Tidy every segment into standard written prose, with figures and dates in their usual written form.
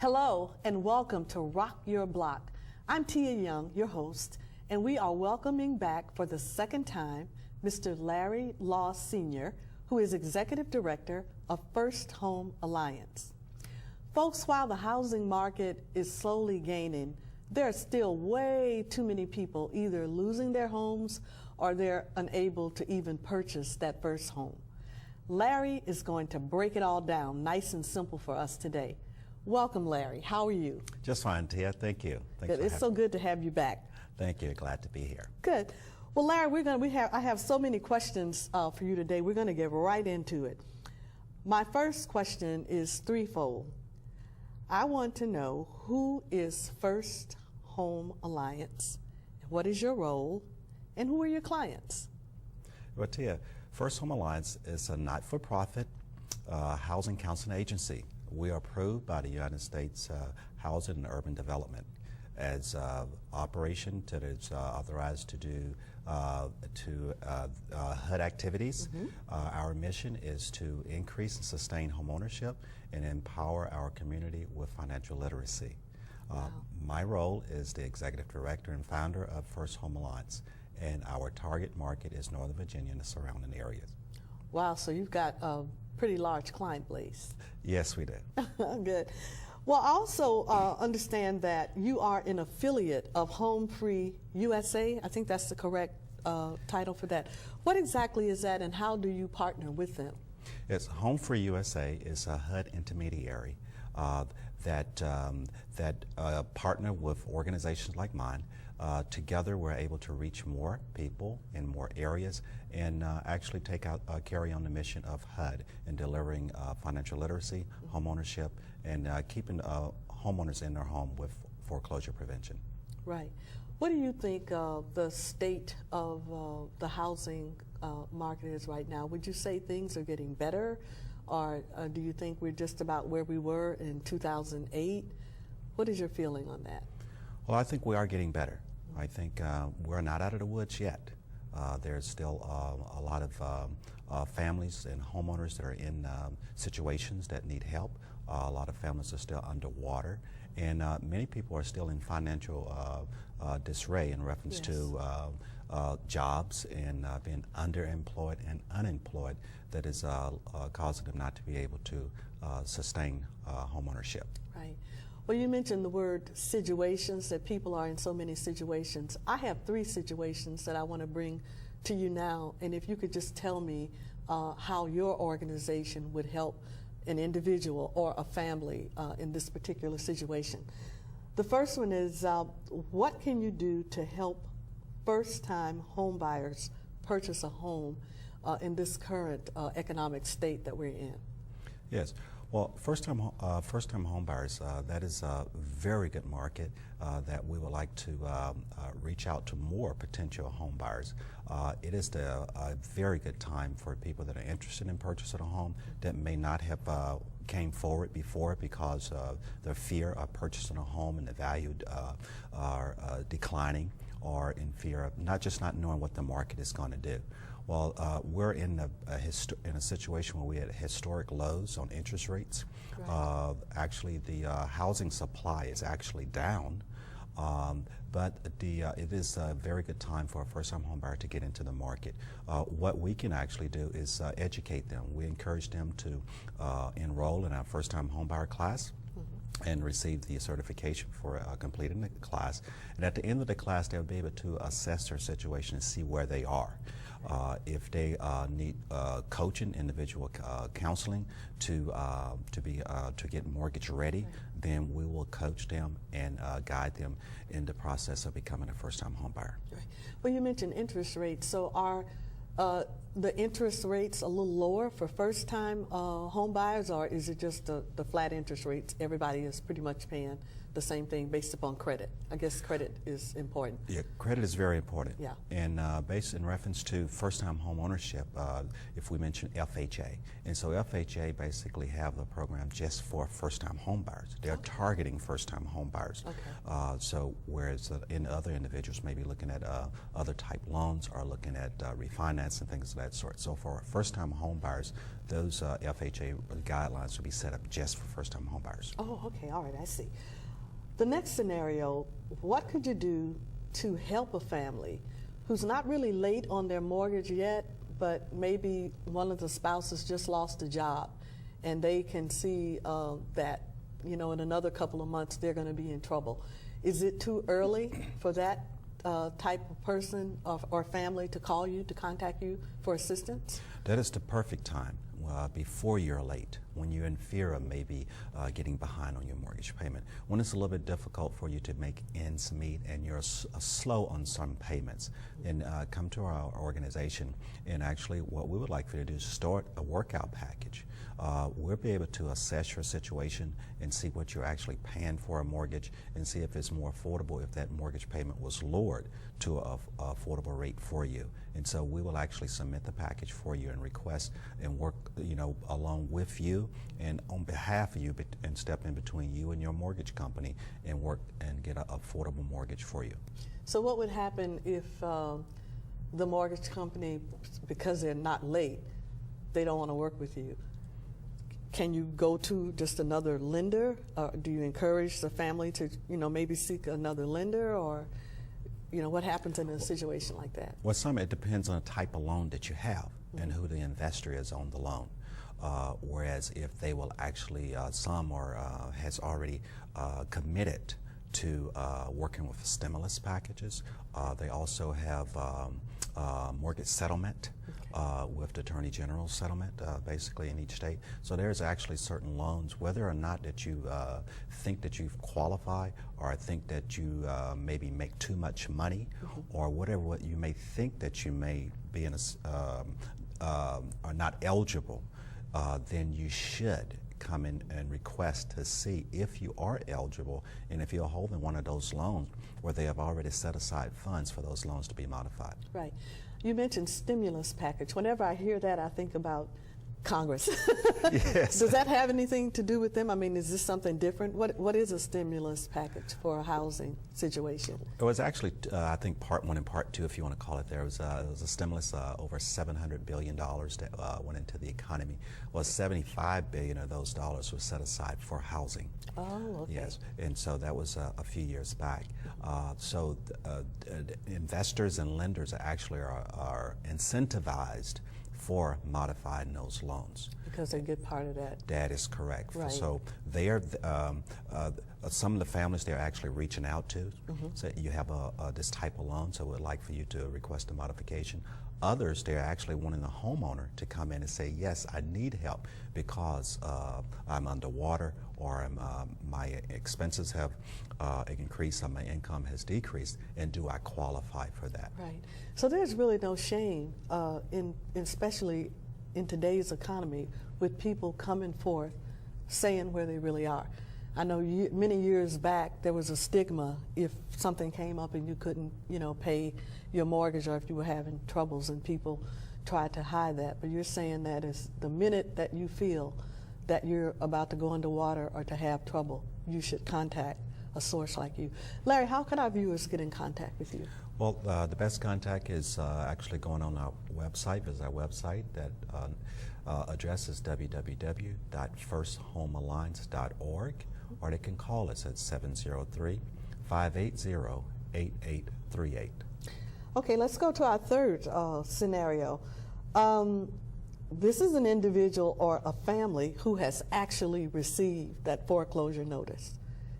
Hello and welcome to Rock Your Block. I'm Tia Young, your host, and we are welcoming back for the second time Mr. Larry Law Sr., who is Executive Director of First Home Alliance. Folks, while the housing market is slowly gaining, there are still way too many people either losing their homes or they're unable to even purchase that first home. Larry is going to break it all down nice and simple for us today. Welcome, Larry. How are you? Just fine, Tia. Thank you. Good. It's so good to have you back. Thank you. Glad to be here. Good. Well, Larry, I have so many questions for you today. We're going to get right into it. My first question is threefold. I want to know, who is First Home Alliance? What is your role? And who are your clients? Well, Tia, First Home Alliance is a not-for-profit housing counseling agency. We are approved by the United States Housing and Urban Development as operation that is authorized to do HUD activities. Our mission is to increase and sustain homeownership and empower our community with financial literacy. My role is the Executive Director and founder of First Home Alliance, and our target market is Northern Virginia and the surrounding areas. Wow, so you've got a pretty large client base. Yes, we do. Good. Well, I also understand that you are an affiliate of Home Free USA. I think that's the correct title for that. What exactly is that, and how do you partner with them? Yes, Home Free USA is a HUD intermediary that partner with organizations like mine. Together, we're able to reach more people in more areas and actually carry on the mission of HUD in delivering financial literacy, homeownership, and keeping homeowners in their home with foreclosure prevention. Right. What do you think the state of the housing market is right now? Would you say things are getting better, or do you think we're just about where we were in 2008? What is your feeling on that? Well, I think we are getting better. I think we're not out of the woods yet. There's still a lot of families and homeowners that are in situations that need help. A lot of families are still underwater, and many people are still in financial disarray in reference to jobs and being underemployed and unemployed that is causing them not to be able to sustain homeownership. Right. Well, you mentioned the word situations, that people are in so many situations. I have 3 situations that I want to bring to you now, and if you could just tell me how your organization would help an individual or a family in this particular situation. The first one is, what can you do to help first-time home buyers purchase a home in this current economic state that we're in? Yes. Well, first-time home buyers, that is a very good market that we would like to reach out to more potential home buyers. It is a very good time for people that are interested in purchasing a home that may not have came forward before because of the fear of purchasing a home and the value are declining, or in fear of not knowing what the market is going to do. Well, we're in a situation where we had historic lows on interest rates. Right. Actually, the housing supply is actually down, but it is a very good time for a first-time home buyer to get into the market. What we can actually do is educate them. We encourage them to enroll in our first-time home buyer class and receive the certification for completing the class. And at the end of the class, they'll be able to assess their situation and see where they are. If they need coaching, individual counseling to get mortgage ready, then we will coach them and guide them in the process of becoming a first-time home buyer. Right. Well, you mentioned interest rates. So are the interest rates a little lower for first-time home buyers, or is it just the flat interest rates everybody is pretty much paying the same thing based upon credit. I guess credit is important. Yeah, credit is very important. Yeah. And based in reference to first-time home ownership, if we mention FHA, and so FHA basically have the program just for first-time home buyers. They're targeting first-time home buyers. Okay. So whereas in other individuals may be looking at other type loans or looking at refinance and things of that sort. So for first-time home buyers, those FHA guidelines will be set up just for first-time home buyers. Oh, okay, all right, I see. The next scenario, what could you do to help a family who's not really late on their mortgage yet, but maybe one of the spouses just lost a job and they can see that, you know, in another couple of months they're going to be in trouble? Is it too early for that type of person or family to call you, to contact you for assistance? That is the perfect time. Before you're late, when you're in fear of maybe getting behind on your mortgage payment, when it's a little bit difficult for you to make ends meet and you're slow on some payments, and come to our organization. And actually what we would like for you to do is start a workout package. We'll be able to assess your situation and see what you're actually paying for a mortgage and see if it's more affordable if that mortgage payment was lowered to an affordable rate for you. And so we will actually submit the package for you and request and work, you know, along with you and on behalf of you, and step in between you and your mortgage company and work and get an affordable mortgage for you. So what would happen if the mortgage company, because they're not late, they don't want to work with you? Can you go to just another lender? Do you encourage the family to, you know, maybe seek another lender, or, you know, what happens in a situation like that? Well, it depends on the type of loan that you have and who the investor is on the loan. Whereas if they will actually, some are has already committed to working with stimulus packages. They also have mortgage settlement with the Attorney General settlement, basically in each state. So there's actually certain loans, whether or not that you think that you qualify, or think that you maybe make too much money, or whatever what you may think that you may be in are not eligible, then you should come in and request to see if you are eligible and if you're holding one of those loans where they have already set aside funds for those loans to be modified. Right. You mentioned stimulus package. Whenever I hear that, I think about Congress. Yes. Does that have anything to do with them? I mean, is this something different? What is a stimulus package for a housing situation? It was actually, I think, part one and part two, if you want to call it. There was a stimulus over $700 billion that went into the economy. Well, $75 billion of those dollars was set aside for housing. Oh, okay. Yes, and so that was a few years back. So investors and lenders actually are incentivized for modifying those loans. Because they get part of that. That is correct. Right. So they are, some of the families they're actually reaching out to, so you have this type of loan, so we'd like for you to request a modification. Others, they're actually wanting the homeowner to come in and say, yes, I need help because I'm underwater, or my expenses have increased, or my income has decreased, and do I qualify for that? Right. So there's really no shame, especially in today's economy, with people coming forth saying where they really are. I know many years back there was a stigma if something came up and you couldn't, you know, pay your mortgage, or if you were having troubles, and people tried to hide that. But you're saying that is the minute that you feel that you're about to go underwater or to have trouble, you should contact a source like you. Larry, how can our viewers get in contact with you? Well, the best contact is actually going on our website. Visit our website. That address is www.firsthomealliance.org, or they can call us at 703-580-8838. Okay, let's go to our third scenario. This is an individual or a family who has actually received that foreclosure notice.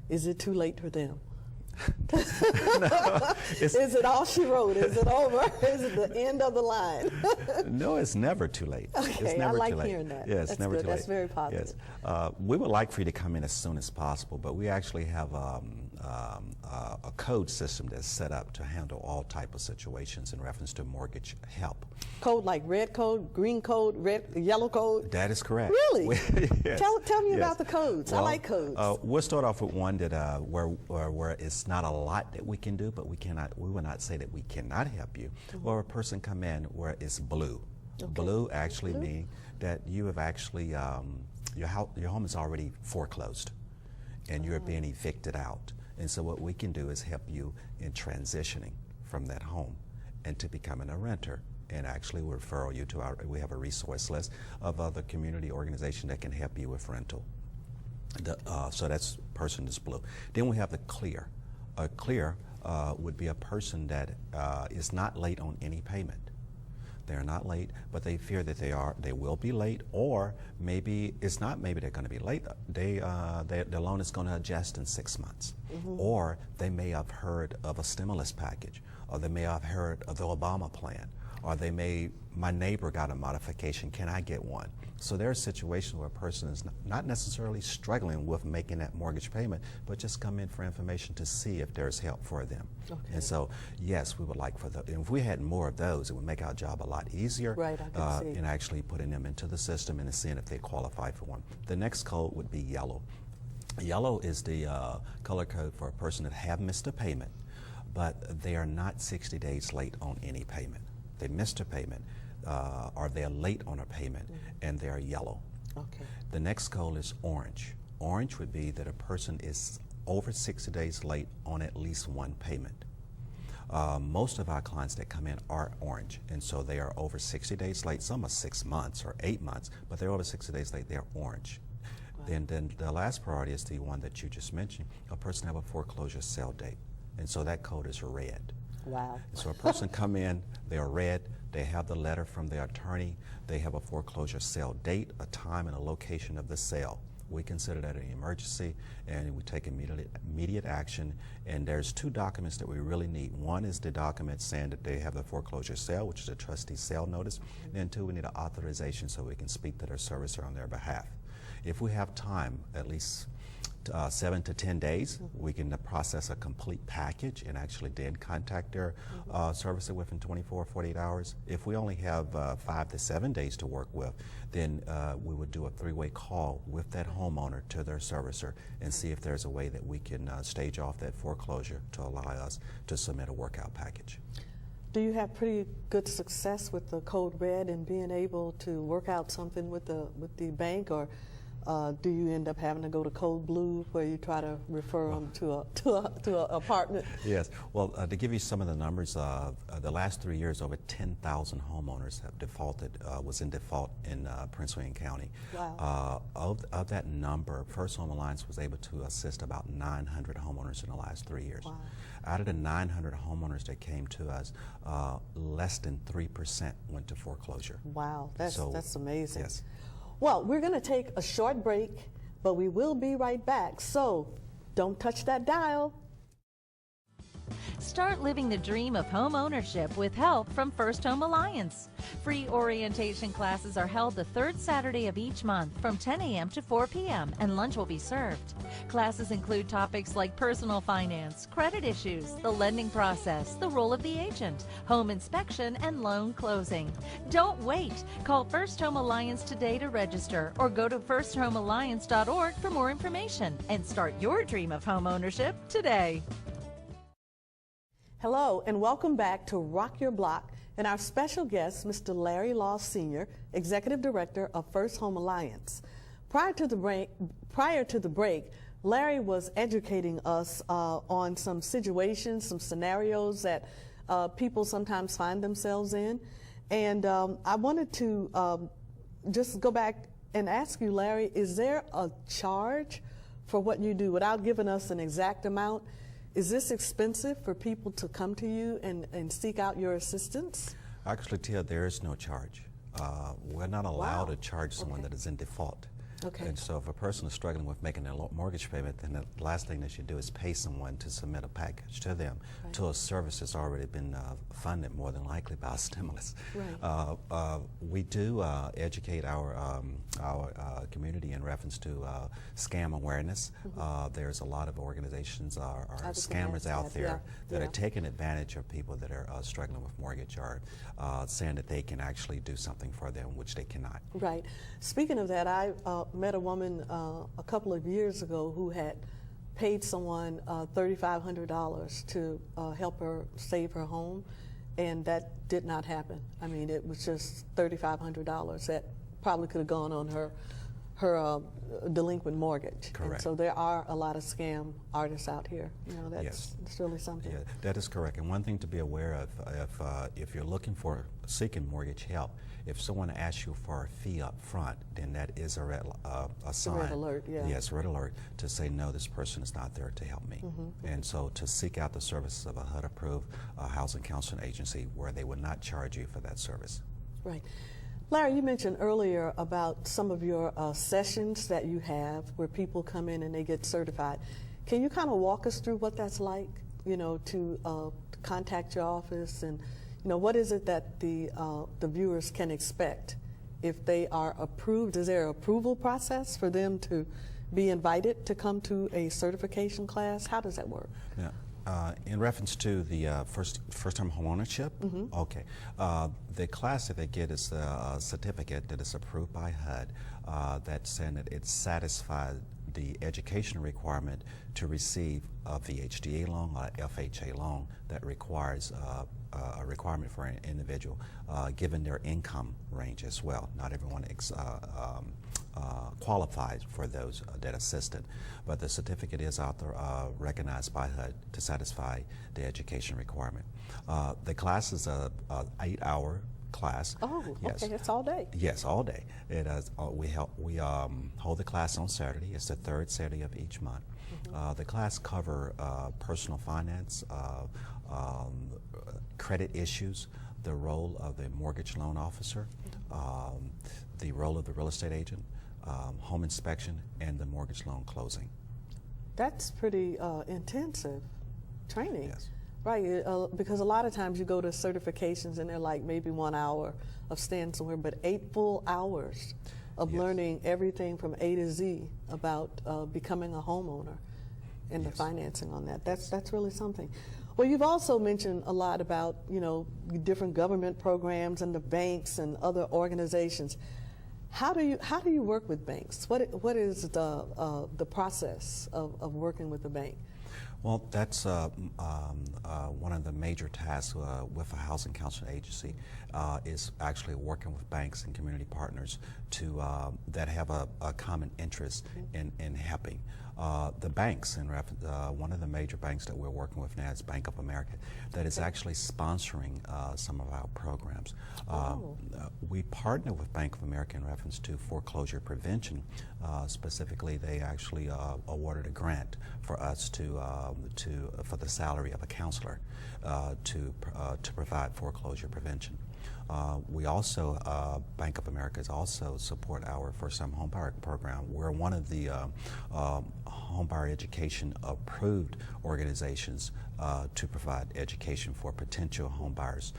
Is it too late for them? No, is it all she wrote? Is it over? Is it the end of the line? No, it's never too late. Okay, it's never I like too late. hearing that. Yes, That's never good. too late. That's very positive. Yes. We would like for you to come in as soon as possible, but we actually have a code system that's set up to handle all type of situations in reference to mortgage help. Code like red code, green code, yellow code? That is correct. Really? Yes. Tell me Yes. about the codes. Well, I like codes. We'll start off with one that where it's not a lot that we can do, but we will not say that we cannot help you. Or a person come in where it's blue. Okay. Blue actually means that you have actually your home is already foreclosed, and you're being evicted out. And so what we can do is help you in transitioning from that home and to becoming a renter. And actually we'll refer you to we have a resource list of other community organizations that can help you with rental. So that's person is blue. Then we have the clear. A clear would be a person that is not late on any payment. They're not late, but they fear that they will be late, or maybe it's not. Maybe they're going to be late. Their loan is going to adjust in 6 months, or they may have heard of a stimulus package, or they may have heard of the Obama plan, or my neighbor got a modification. Can I get one? So there are situations where a person is not necessarily struggling with making that mortgage payment, but just come in for information to see if there's help for them. Okay. And so, yes, we would like if we had more of those, it would make our job a lot easier. Right, I can see. In actually putting them into the system and seeing if they qualify for one. The next code would be yellow. Yellow is the color code for a person that have missed a payment, but they are not 60 days late on any payment. They missed a payment, or they're late on a payment, and they're yellow. Okay. The next code is orange. Orange would be that a person is over 60 days late on at least one payment. Most of our clients that come in are orange, and so they are over 60 days late. Some are 6 months or 8 months, but they're over 60 days late. They're orange. Wow. Then the last priority is the one that you just mentioned. A person have a foreclosure sale date, and so that code is red. Wow. So a person come in, they're red, they have the letter from their attorney, they have a foreclosure sale date, a time, and a location of the sale. We consider that an emergency, and we take immediate action. And there's 2 documents that we really need. One is the document saying that they have the foreclosure sale, which is a trustee sale notice. And then 2, we need an authorization so we can speak to their servicer on their behalf. If we have time, at least 7 to 10 days, we can process a complete package and actually then contact their servicer within 24 or 48 hours. If we only have 5 to 7 days to work with, then we would do a 3-way call with that homeowner to their servicer and see if there's a way that we can stage off that foreclosure to allow us to submit a workout package. Do you have pretty good success with the code red and being able to work out something with the bank, or do you end up having to go to code blue where you try to refer them to an apartment? Yes. Well, to give you some of the numbers, the last 3 years, over 10,000 homeowners have defaulted, was in default in Prince William County. Wow. Of that number, First Home Alliance was able to assist about 900 homeowners in the last 3 years. Wow. Out of the 900 homeowners that came to us, less than 3% went to foreclosure. Wow, that's amazing. Yes. Well, we're going to take a short break, but we will be right back. So don't touch that dial. Start living the dream of home ownership with help from First Home Alliance. Free orientation classes are held the 3rd Saturday of each month from 10 a.m. to 4 p.m. and lunch will be served. Classes include topics like personal finance, credit issues, the lending process, the role of the agent, home inspection, and loan closing. Don't wait. Call First Home Alliance today to register or go to firsthomealliance.org for more information and start your dream of home ownership today. Hello, and welcome back to Rock Your Block, and our special guest, Mr. Larry Law Sr., Executive Director of First Home Alliance. Prior to the break, Larry was educating us on some situations, some scenarios that people sometimes find themselves in. And I wanted to just go back and ask you, Larry, is there a charge for what you do without giving us an exact amount? Is this expensive for people to come to you and seek out your assistance? Actually, Tia, there is no charge. We're not allowed to charge someone that is in default. Okay. And so if a person is struggling with making their mortgage payment, then the last thing they should do is pay someone to submit a package to them to a service that's already been funded, more than likely by a stimulus. Right. We do educate our community in reference to scam awareness. There's a lot of organizations or scammers out there that are taking advantage of people that are struggling with mortgage, or saying that they can actually do something for them, which they cannot. Right. Speaking of that, I met a woman a couple of years ago who had paid someone $3,500 to help her save her home, and that did not happen. I mean, it was just $3,500 that probably could have gone on her delinquent mortgage. Correct. And so there are a lot of scam artists out here. You know, that's really something. Yeah, that is correct. And one thing to be aware of, if you're seeking mortgage help, if someone asks you for a fee up front, then that is a sign. Red alert, yeah. Yes, red alert to say, no, this person is not there to help me. And so to seek out the services of a HUD-approved housing counseling agency where they would not charge you for that service. Right. Larry, you mentioned earlier about some of your sessions that you have where people come in and they get certified. Can you kind of walk us through what that's like, you know, to contact your office, and, you know, what is it that the viewers can expect if they are approved? Is there an approval process for them to be invited to come to a certification class? How does that work? Yeah. In reference to the first-time homeownership, okay, the class that they get is a certificate that is approved by HUD that's saying that it satisfies the education requirement to receive a VHDA loan or FHA loan that requires a requirement for an individual, given their income range as well. Not everyone qualifies for those that assisted, but the certificate is out there, recognized by HUD to satisfy the education requirement. The class is a 8-hour class. Oh, yes. Okay, it's all day. Yes, all day. It is. We hold the class on Saturday. It's the third Saturday of each month. The class cover personal finance, credit issues, the role of the mortgage loan officer, the role of the real estate agent, home inspection, and the mortgage loan closing. That's pretty intensive training. Yes. Right, because a lot of times you go to certifications and they're like maybe 1 hour of staying somewhere, but 8 full hours of learning everything from A to Z about becoming a homeowner and the financing on that. That's really something. Well, you've also mentioned a lot about, you know, different government programs and the banks and other organizations. How do you work with banks? What is the process of working with the bank? Well, that's one of the major tasks with a housing counseling agency is actually working with banks and community partners to that have a common interest in helping. The banks, one of the major banks that we're working with now is Bank of America, that is actually sponsoring some of our programs. We partner with Bank of America in reference to foreclosure prevention. Specifically, they actually awarded a grant for us for the salary of a counselor to provide foreclosure prevention. We also, Bank of America is also support our first-time homebuyer program. We're one of the homebuyer education approved organizations to provide education for potential homebuyers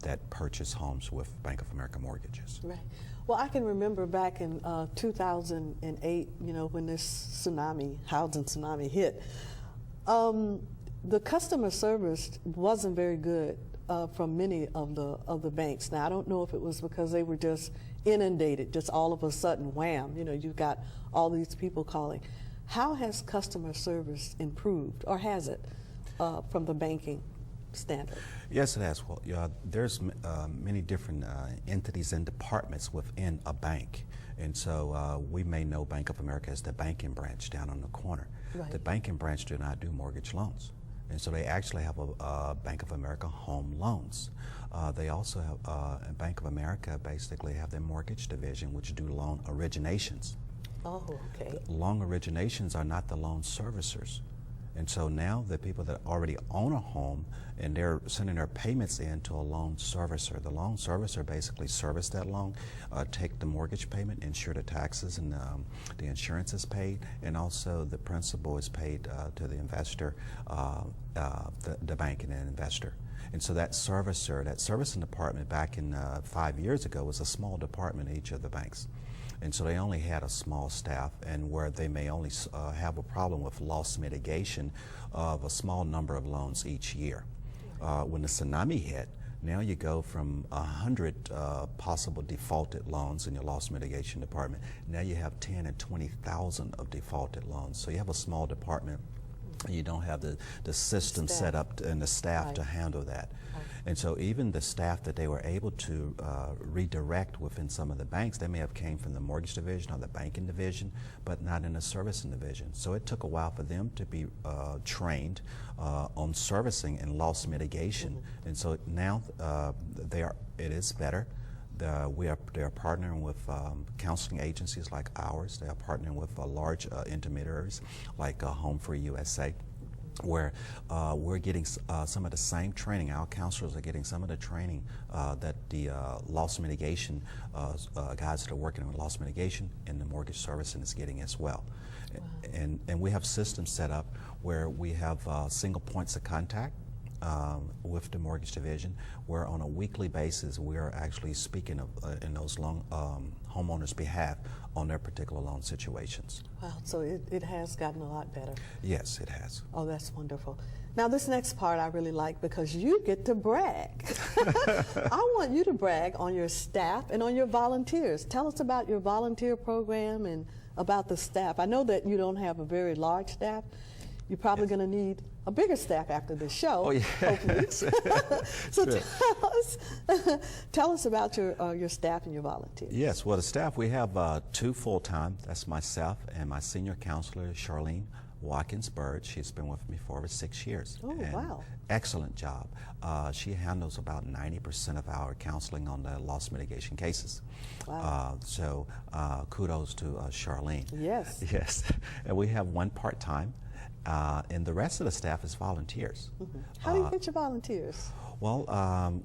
that purchase homes with Bank of America mortgages. Right. Well, I can remember back in 2008, you know, when this housing tsunami hit, the customer service wasn't very good from many of the banks. Now, I don't know if it was because they were just inundated, just all of a sudden, wham, you know, you've got all these people calling. How has customer service improved, or has it, from the banking standard? Yes, it has. Well, there's many different entities and departments within a bank. And so we may know Bank of America as the banking branch down on the corner. Right. The banking branch do not do mortgage loans. And so they actually have a Bank of America home loans. They also have Bank of America basically have their mortgage division, which do loan originations. Oh, okay. Loan originations are not the loan servicers. And so now the people that already own a home and they're sending their payments in to a loan servicer. The loan servicer basically service that loan, take the mortgage payment, ensure the taxes and the insurance is paid, and also the principal is paid to the investor, the bank and the investor. And so that servicer, that servicing department back in 5 years ago was a small department in each of the banks. And so they only had a small staff, and where they may only have a problem with loss mitigation of a small number of loans each year. When the tsunami hit, now you go from 100 possible defaulted loans in your loss mitigation department. Now you have 10 and 20,000 of defaulted loans. So you have a small department, and you don't have the system set up and the staff to handle that. And so even the staff that they were able to redirect within some of the banks, they may have came from the mortgage division or the banking division, but not in the servicing division. So it took a while for them to be trained on servicing and loss mitigation. And so now it is better. They are partnering with counseling agencies like ours. They are partnering with large intermediaries like Home Free USA, where we're getting some of the same training. Our counselors are getting some of the training that the loss mitigation guys that are working with loss mitigation and the mortgage servicing is getting as well. Wow. And we have systems set up where we have single points of contact with the mortgage division, where on a weekly basis we are actually speaking of, in those homeowners' behalf on their particular loan situations. Wow, so it has gotten a lot better. Yes, it has. Oh, that's wonderful. Now this next part I really like because you get to brag. I want you to brag on your staff and on your volunteers. Tell us about your volunteer program and about the staff. I know that you don't have a very large staff. You're probably going to need a bigger staff after this show. Oh, yeah. Hopefully. So Sure. tell us about your staff and your volunteers. Yes, well, the staff, we have 2 full-time. That's myself and my senior counselor, Charlene Watkins Bird. She's been with me for over 6 years. Oh, and wow. Excellent job. She handles about 90% of our counseling on the loss mitigation cases. Wow. So kudos to Charlene. Yes. Yes. And we have 1 part-time. And the rest of the staff is volunteers. How do you get your volunteers? Well,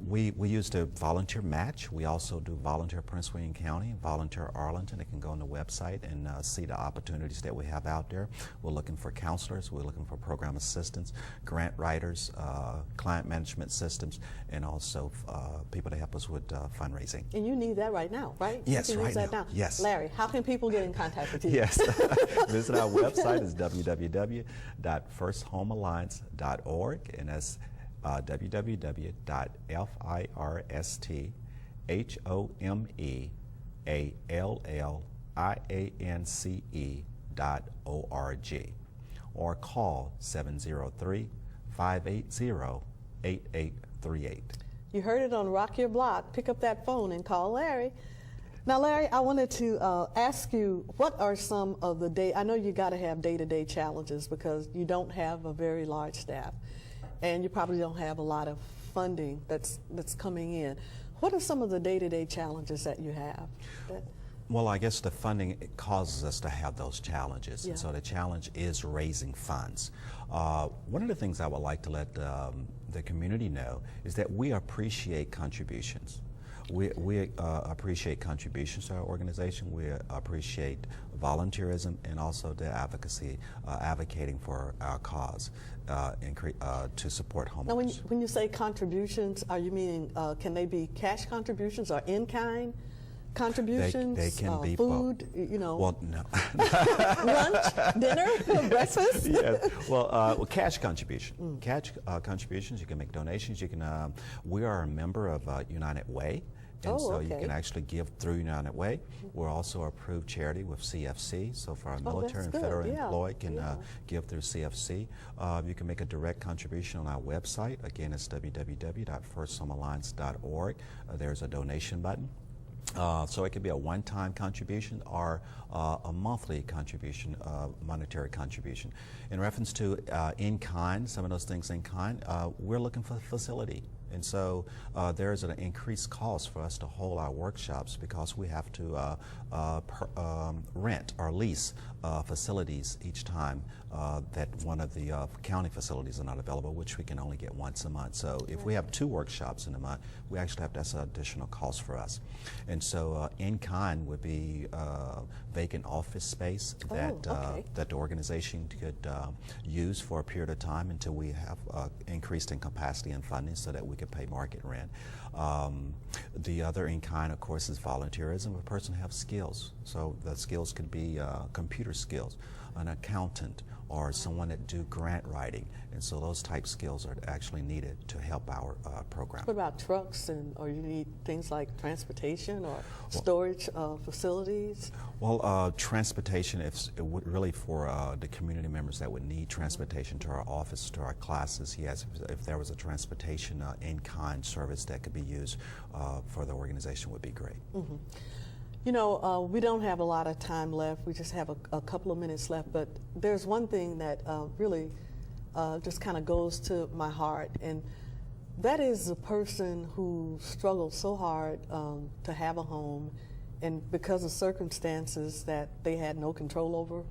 we use the volunteer match. We also do volunteer Prince William County, volunteer Arlington. They can go on the website and see the opportunities that we have out there. We're looking for counselors. We're looking for program assistants, grant writers, client management systems, and also people to help us with fundraising. And you need that right now, right? Yes, you can right use that now. Yes. Larry, how can people get in contact with you? Yes. Visit our website. It's www.firsthomealliance.org, and that's www.firsthomealliance.org, or call 703-580-8838. You heard it on Rock Your Block. Pick up that phone and call Larry. Now, Larry, I wanted to ask you, what are some of the I know you got to have day-to-day challenges because you don't have a very large staff, and you probably don't have a lot of funding that's coming in. What are some of the day-to-day challenges that you have? Well, I guess the funding causes us to have those challenges, Yeah. and so the challenge is raising funds. One of the things I would like to let the community know is that we appreciate contributions. We appreciate contributions to our organization. We appreciate volunteerism and also the advocacy, advocating for our cause to support homeowners. Now, when you say contributions, are you meaning can they be cash contributions or in-kind contributions? They can be food, you know. Well, no. Lunch, dinner, breakfast. Yes. Well, cash contribution. Cash contributions. You can make donations. You can. We are a member of United Way, and so you can actually give through United Way. We're also approved charity with CFC. So for our military and federal employee can give through CFC. You can make a direct contribution on our website. Again, it's www.firsthomealliance.org. There's a donation button. So it could be a one-time contribution or a monthly contribution, monetary contribution. In reference to in-kind, some of those things in-kind, we're looking for a facility. And so there's an increased cost for us to hold our workshops because we have to rent or lease facilities each time that one of the county facilities are not available, which we can only get once a month. So if we have 2 workshops in a month, we actually have, that's an additional cost for us. And so in-kind would be vacant office space that, that the organization could use for a period of time until we have increased in capacity and funding so that we can pay market rent. The other in-kind, of course, is volunteerism. A person has skills. So the skills could be computer skills, an accountant, or someone that do grant writing. And so those type skills are actually needed to help our program. What about trucks, or you need things like transportation or storage facilities? Well, transportation, if it would really for the community members that would need transportation to our office, to our classes, yes, if there was a transportation in-kind service that could be used for the organization would be great. Mm-hmm. You know, we don't have a lot of time left. We just have a couple of minutes left, but there's one thing that really just kind of goes to my heart, and that is the person who struggled so hard to have a home, and because of circumstances that they had no control over,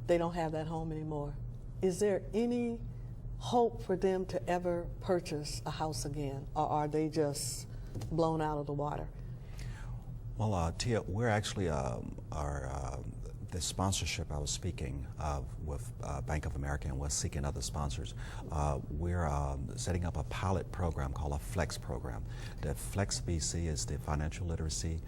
they don't have that home anymore. Is there any hope for them to ever purchase a house again, or are they just blown out of the water? Well, Tia, we're actually the sponsorship I was speaking of with Bank of America, and we're seeking other sponsors. We're setting up a pilot program called a FLEX program. The FLEX BC is the Financial Literacy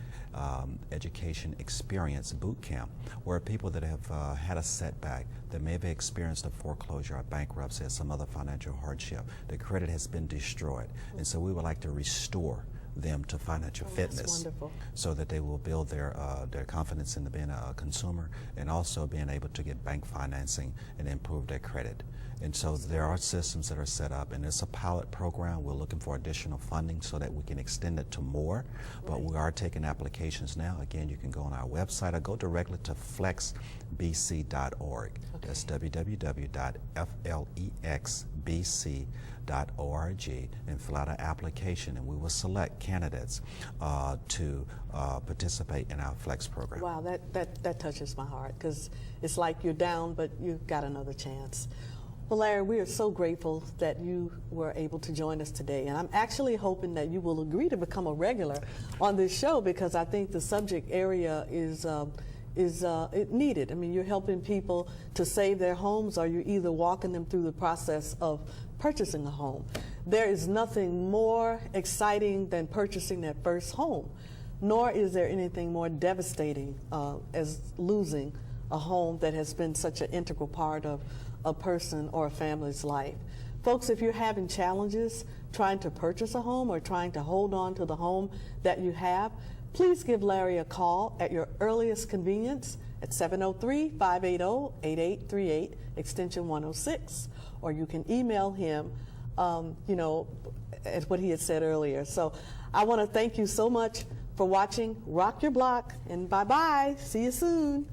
Education Experience Boot Camp, where people that have had a setback, that may have experienced a foreclosure or bankruptcy or some other financial hardship, the credit has been destroyed. And so we would like to restore them to financial fitness, so that they will build their confidence in being a consumer and also being able to get bank financing and improve their credit. And so there are systems that are set up, and it's a pilot program. We're looking for additional funding so that we can extend it to more, but we are taking applications now. Again, you can go on our website or go directly to flexbc.org. That's www.flexbc.org and fill out an application, and we will select candidates to participate in our FLEX program. Wow, that touches my heart, because it's like you're down, but you've got another chance. Well, Larry, we are so grateful that you were able to join us today, and I'm actually hoping that you will agree to become a regular on this show, because I think the subject area is needed. I mean, you're helping people to save their homes, or you're either walking them through the process of purchasing a home. There is nothing more exciting than purchasing that first home, nor is there anything more devastating as losing a home that has been such an integral part of a person or a family's life. Folks, if you're having challenges trying to purchase a home or trying to hold on to the home that you have, please give Larry a call at your earliest convenience at 703-580-8838, extension 106, or you can email him, at what he had said earlier. So I want to thank you so much for watching Rock Your Block, and bye-bye. See you soon.